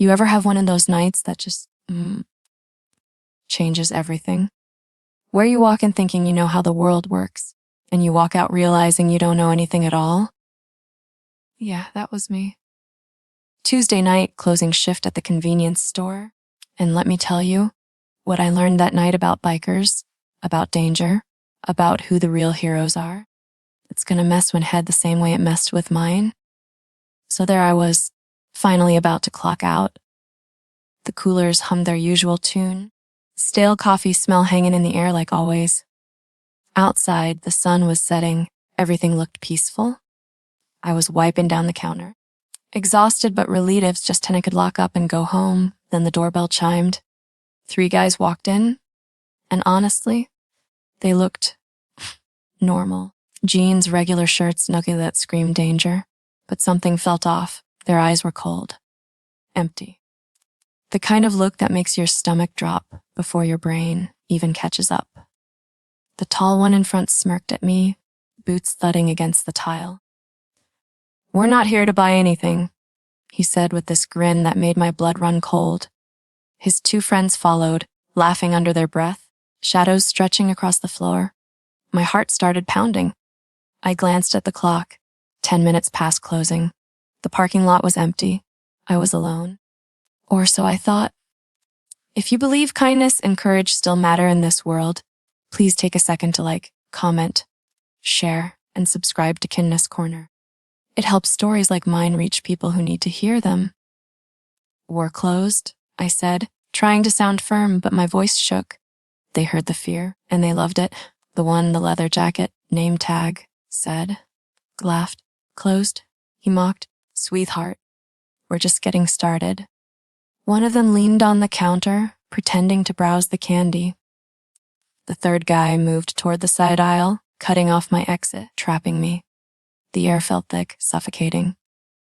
You ever have one of those nights that just changes everything? Where you walk in thinking you know how the world works, and you walk out realizing you don't know anything at all? Yeah, that was me. Tuesday night, closing shift at the convenience store. And let me tell you, what I learned that night about bikers, about danger, about who the real heroes are, it's gonna mess with head the same way it messed with mine. So there I was, finally about to clock out. The coolers hummed their usual tune, stale coffee smell hanging in the air like always. Outside, the sun was setting, everything looked peaceful. I was wiping down the counter. Exhausted but relieved just till I could lock up and go home. Then the doorbell chimed. 3 guys walked in, and honestly, they looked normal. Jeans, regular shirts, nothing that screamed danger. But something felt off. Their eyes were cold. Empty. The kind of look that makes your stomach drop before your brain even catches up. The tall one in front smirked at me, boots thudding against the tile. "We're not here to buy anything," he said with this grin that made my blood run cold. His 2 friends followed, laughing under their breath, shadows stretching across the floor. My heart started pounding. I glanced at the clock. 10 minutes past closing. The parking lot was empty. I was alone. Or so I thought. If you believe kindness and courage still matter in this world, please take a second to like, comment, share, and subscribe to Kindness Corner. It helps stories like mine reach people who need to hear them. "We're closed," I said, trying to sound firm, but my voice shook. They heard the fear, and they loved it. The one in the leather jacket, name tag, said. Laughed. "Closed?" he mocked. "Sweetheart, we're just getting started." One of them leaned on the counter, pretending to browse the candy. The 3rd guy moved toward the side aisle, cutting off my exit, trapping me. The air felt thick, suffocating.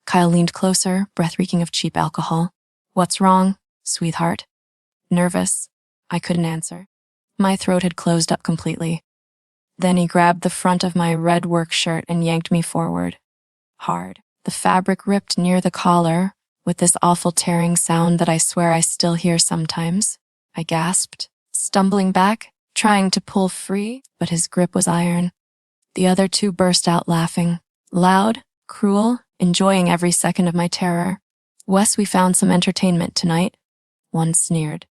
Kyle leaned closer, breath reeking of cheap alcohol. "What's wrong, sweetheart?" "Nervous." I couldn't answer. My throat had closed up completely. Then he grabbed the front of my red work shirt and yanked me forward. Hard. The fabric ripped near the collar, with this awful tearing sound that I swear I still hear sometimes. I gasped, stumbling back, trying to pull free, but his grip was iron. The other 2 burst out laughing. Loud, cruel, enjoying every second of my terror. "Wes, we found some entertainment tonight," one sneered.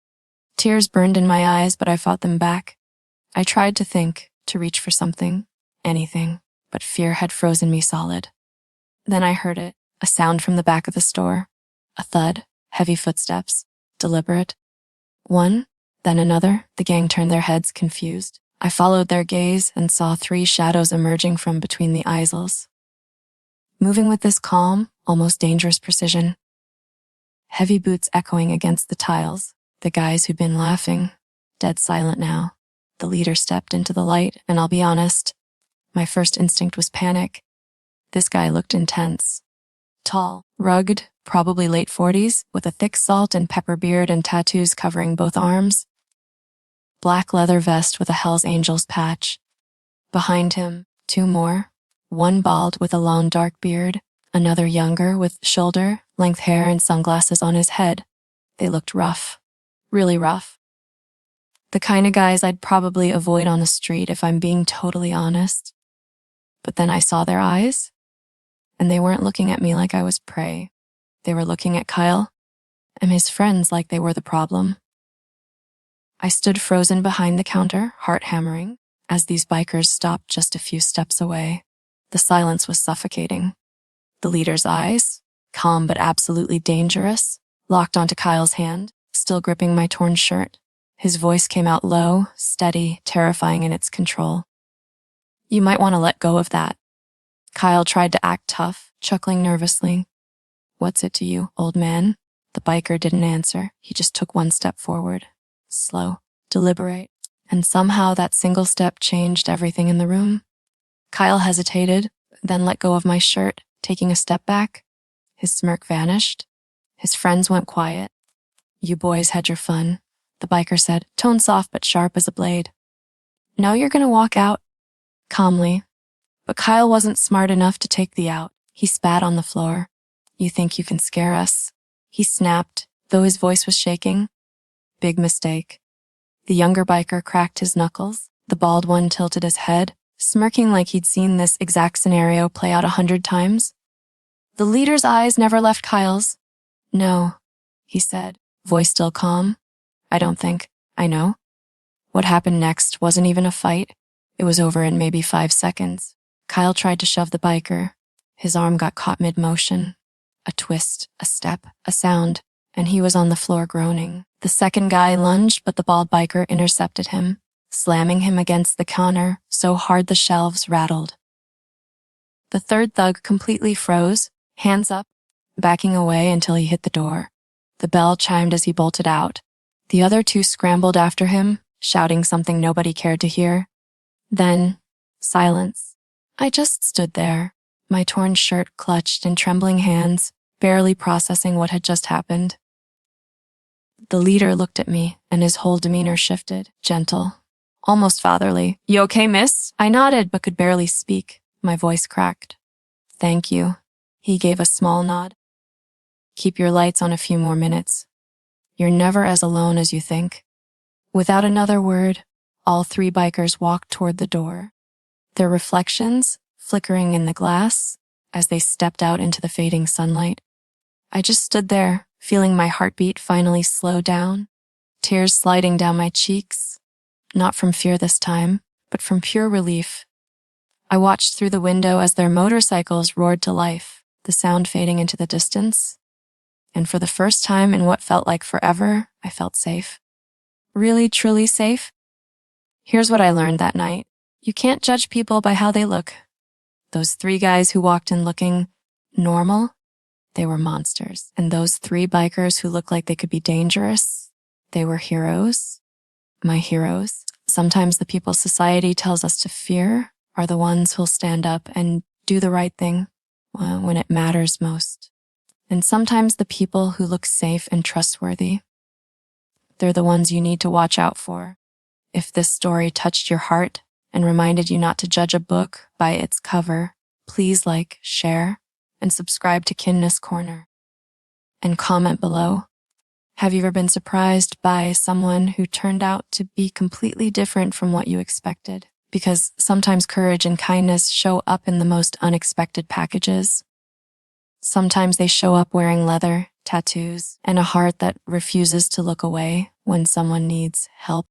Tears burned in my eyes, but I fought them back. I tried to think, to reach for something, anything, but fear had frozen me solid. Then I heard it, a sound from the back of the store. A thud, heavy footsteps, deliberate. One, then another. The gang turned their heads, confused. I followed their gaze and saw 3 shadows emerging from between the aisles. Moving with this calm, almost dangerous precision. Heavy boots echoing against the tiles. The guys who'd been laughing, dead silent now. The leader stepped into the light, and I'll be honest, my first instinct was panic. This guy looked intense. Tall, rugged, probably late 40s, with a thick salt and pepper beard and tattoos covering both arms. Black leather vest with a Hell's Angels patch. Behind him, 2 more. One bald with a long dark beard, another younger with shoulder-length hair and sunglasses on his head. They looked rough. Really rough. The kind of guys I'd probably avoid on the street if I'm being totally honest. But then I saw their eyes, and they weren't looking at me like I was prey. They were looking at Kyle and his friends like they were the problem. I stood frozen behind the counter, heart hammering, as these bikers stopped just a few steps away. The silence was suffocating. The leader's eyes, calm but absolutely dangerous, locked onto Kyle's hand, still gripping my torn shirt. His voice came out low, steady, terrifying in its control. "You might want to let go of that." Kyle tried to act tough, chuckling nervously. "What's it to you, old man?" The biker didn't answer. He just took 1 step forward. Slow, deliberate, and somehow that single step changed everything in the room. Kyle hesitated, then let go of my shirt, taking a step back. His smirk vanished. His friends went quiet. "You boys had your fun," the biker said, tone soft but sharp as a blade. "Now you're gonna walk out?" Calmly. But Kyle wasn't smart enough to take the out. He spat on the floor. "You think you can scare us?" He snapped, though his voice was shaking. Big mistake. The younger biker cracked his knuckles. The bald one tilted his head, smirking like he'd seen this exact scenario play out 100 times. The leader's eyes never left Kyle's. "No," he said, voice still calm. "I don't think. I know." What happened next wasn't even a fight. It was over in maybe 5 seconds. Kyle tried to shove the biker. His arm got caught mid-motion. A twist, a step, a sound, and he was on the floor groaning. The second guy lunged, but the bald biker intercepted him, slamming him against the counter so hard the shelves rattled. The third thug completely froze, hands up, backing away until he hit the door. The bell chimed as he bolted out. The other two scrambled after him, shouting something nobody cared to hear. Then, silence. I just stood there, my torn shirt clutched in trembling hands, barely processing what had just happened. The leader looked at me, and his whole demeanor shifted, gentle, almost fatherly. "You okay, miss?" I nodded, but could barely speak. My voice cracked. "Thank you." He gave a small nod. "Keep your lights on a few more minutes. You're never as alone as you think." Without another word, all three bikers walked toward the door, their reflections flickering in the glass as they stepped out into the fading sunlight. I just stood there, feeling my heartbeat finally slow down, tears sliding down my cheeks, not from fear this time, but from pure relief. I watched through the window as their motorcycles roared to life, the sound fading into the distance. And for the first time in what felt like forever, I felt safe. Really, truly safe? Here's what I learned that night. You can't judge people by how they look. Those three guys who walked in looking normal, they were monsters. And those three bikers who looked like they could be dangerous, they were heroes. My heroes. Sometimes the people society tells us to fear are the ones who'll stand up and do the right thing when it matters most. And sometimes the people who look safe and trustworthy, they're the ones you need to watch out for. If this story touched your heart and reminded you not to judge a book by its cover, please like, share, and subscribe to Kindness Corner. And comment below. Have you ever been surprised by someone who turned out to be completely different from what you expected? Because sometimes courage and kindness show up in the most unexpected packages. Sometimes they show up wearing leather, tattoos, and a heart that refuses to look away when someone needs help.